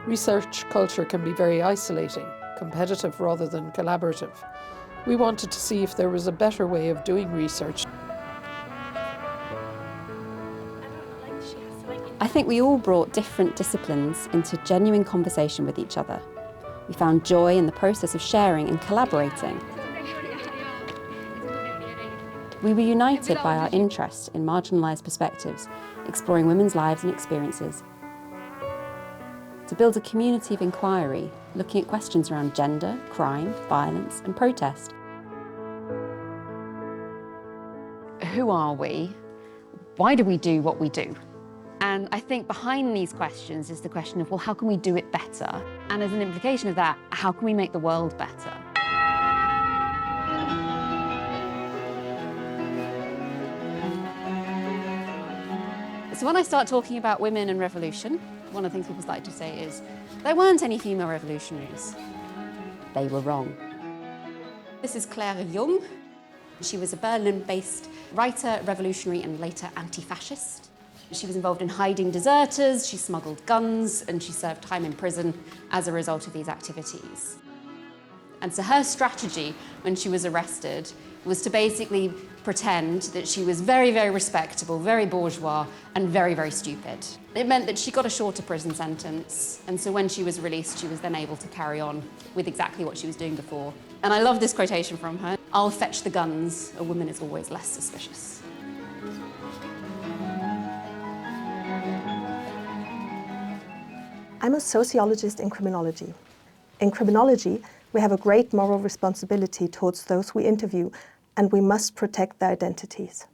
Research culture can be very isolating, competitive rather than collaborative. We wanted to see if there was a better way of doing research. I think we all brought different disciplines into genuine conversation with each other. We found joy in the process of sharing and collaborating. We were united by our interest in marginalised perspectives, exploring women's lives and experiences, to build a community of inquiry, looking at questions around gender, crime, violence and protest. Who are we? Why do we do what we do? And I think behind these questions is the question of, well, how can we do it better? And as an implication of that, how can we make the world better? So when I start talking about women and revolution, one of the things people like to say is, there weren't any female revolutionaries. They were wrong. This is Claire Jung. She was a Berlin-based writer, revolutionary, and later anti-fascist. She was involved in hiding deserters, she smuggled guns, and she served time in prison as a result of these activities. And so her strategy when she was arrested was to basically pretend that she was very, very respectable, very bourgeois, and very, very stupid. It meant that she got a shorter prison sentence, and so when she was released, she was then able to carry on with exactly what she was doing before. And I love this quotation from her: "I'll fetch the guns, a woman is always less suspicious." I'm a sociologist in criminology. In criminology, we have a great moral responsibility towards those we interview, and we must protect their identities.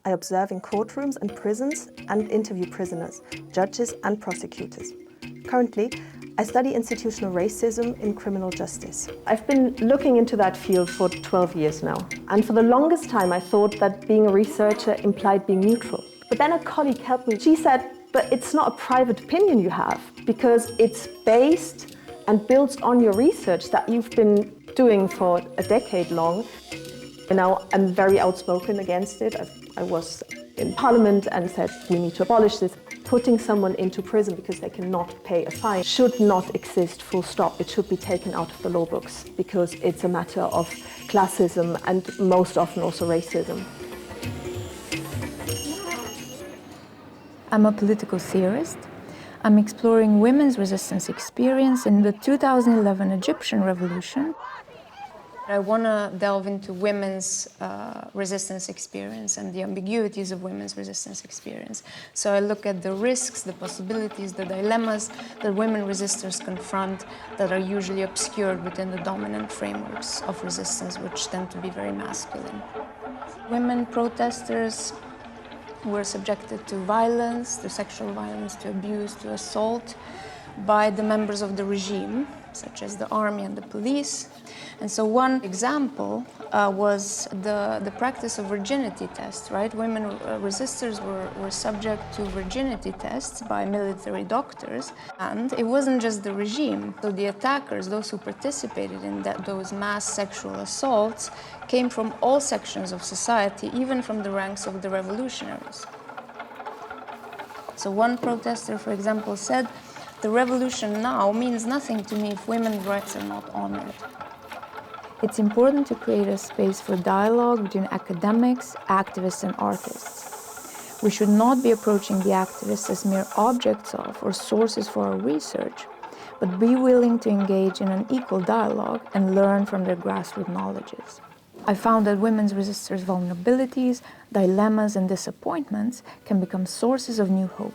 I observe in courtrooms and prisons and interview prisoners, judges and prosecutors. Currently, I study institutional racism in criminal justice. I've been looking into that field for 12 years now, and for the longest time I thought that being a researcher implied being neutral. But then a colleague helped me. She said, but it's not a private opinion you have, because it's based and builds on your research that you've been doing for a decade long. And now I'm very outspoken against it. I was in Parliament and said we need to abolish this. Putting someone into prison because they cannot pay a fine should not exist, full stop. It should be taken out of the law books because it's a matter of classism and most often also racism. I'm a political theorist. I'm exploring women's resistance experience in the 2011 Egyptian revolution. I want to delve into women's resistance experience and the ambiguities of women's resistance experience. So I look at the risks, the possibilities, the dilemmas that women resistors confront that are usually obscured within the dominant frameworks of resistance, which tend to be very masculine. Women protesters were subjected to violence, to sexual violence, to abuse, to assault by the members of the regime, such as the army and the police. And so one example was the practice of virginity tests, right? Women resistors were subject to virginity tests by military doctors. And it wasn't just the regime. So the attackers, those who participated in those mass sexual assaults, came from all sections of society, even from the ranks of the revolutionaries. So one protester, for example, said, "The revolution now means nothing to me if women's rights are not honored." It's important to create a space for dialogue between academics, activists, and artists. We should not be approaching the activists as mere objects of or sources for our research, but be willing to engage in an equal dialogue and learn from their grassroots knowledges. I found that women's resistors' vulnerabilities, dilemmas, and disappointments can become sources of new hope.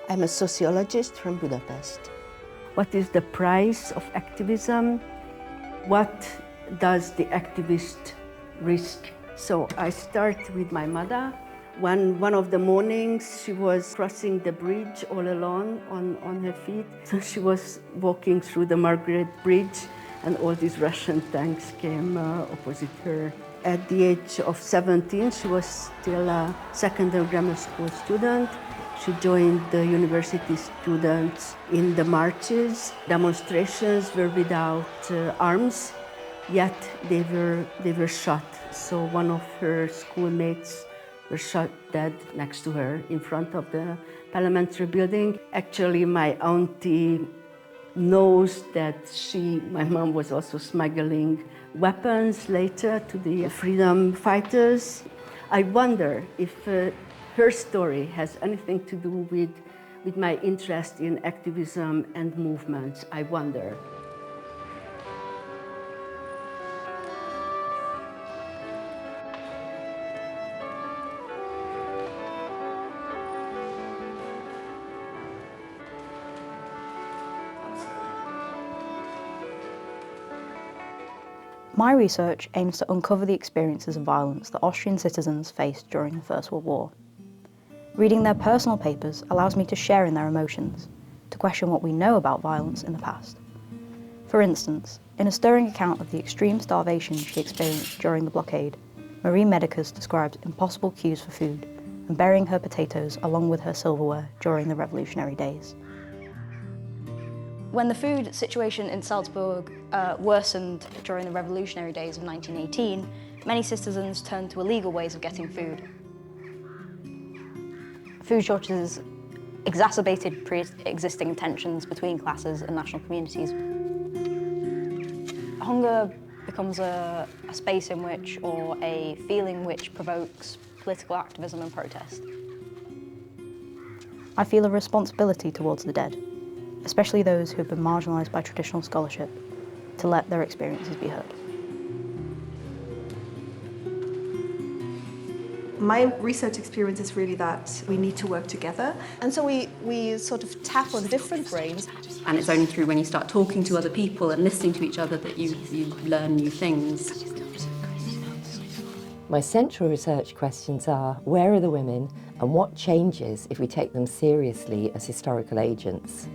I'm a sociologist from Budapest. What is the price of activism? What does the activist risk? So I start with my mother. One of the mornings, she was crossing the bridge all alone on her feet. So she was walking through the Margaret Bridge, and all these Russian tanks came opposite her. At the age of 17, she was still a secondary grammar school student. She joined the university students in the marches. Demonstrations were without arms, yet they were shot. So one of her schoolmates were shot dead next to her in front of the parliamentary building. Actually, my auntie knows that my mom was also smuggling weapons later to the freedom fighters. I wonder if her story has anything to do with my interest in activism and movements. I wonder. My research aims to uncover the experiences of violence that Austrian citizens faced during the First World War. Reading their personal papers allows me to share in their emotions, to question what we know about violence in the past. For instance, in a stirring account of the extreme starvation she experienced during the blockade, Marie Medicus describes impossible queues for food and burying her potatoes along with her silverware during the revolutionary days. When the food situation in Salzburg worsened during the revolutionary days of 1918, many citizens turned to illegal ways of getting food. Food shortages exacerbated pre-existing tensions between classes and national communities. Hunger becomes a space in which, or a feeling which provokes political activism and protest. I feel a responsibility towards the dead, especially those who have been marginalised by traditional scholarship, to let their experiences be heard. My research experience is really that we need to work together. And so we sort of tap on different brains. And it's only through when you start talking to other people and listening to each other that you learn new things. My central research questions are, where are the women and what changes if we take them seriously as historical agents?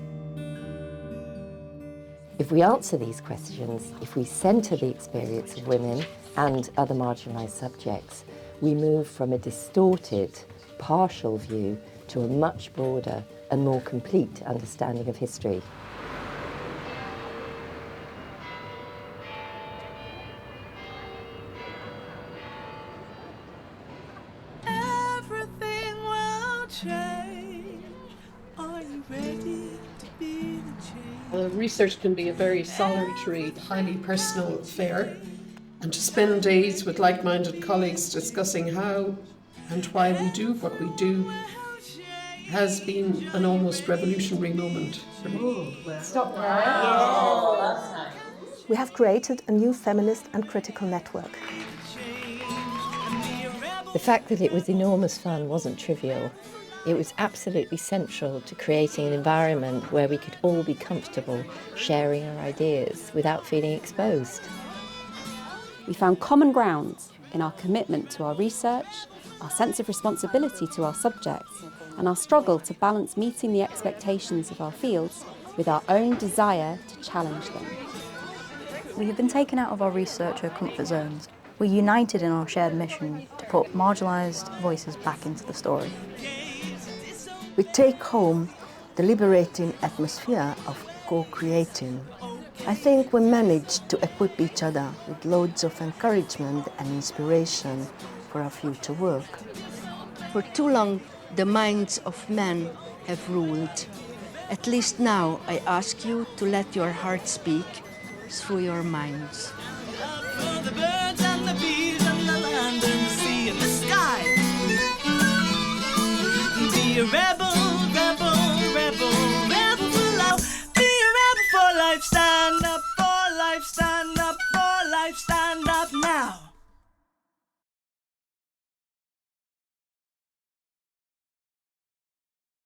If we answer these questions, if we centre the experience of women and other marginalised subjects, we move from a distorted, partial view to a much broader and more complete understanding of history. Everything will change. Are you ready to be the change? Research can be a very solitary, highly personal affair, and to spend days with like-minded colleagues discussing how and why we do what we do has been an almost revolutionary moment for me. Stop there. We have created a new feminist and critical network. The fact that it was enormous fun wasn't trivial. It was absolutely central to creating an environment where we could all be comfortable sharing our ideas without feeling exposed. We found common grounds in our commitment to our research, our sense of responsibility to our subjects, and our struggle to balance meeting the expectations of our fields with our own desire to challenge them. We have been taken out of our researcher comfort zones. We're united in our shared mission to put marginalised voices back into the story. We take home the liberating atmosphere of co-creating. I think we managed to equip each other with loads of encouragement and inspiration for our future work. For too long, the minds of men have ruled. At least now, I ask you to let your heart speak through your minds. For the birds and the bees and the land and the sea and the sky. Be a rebel.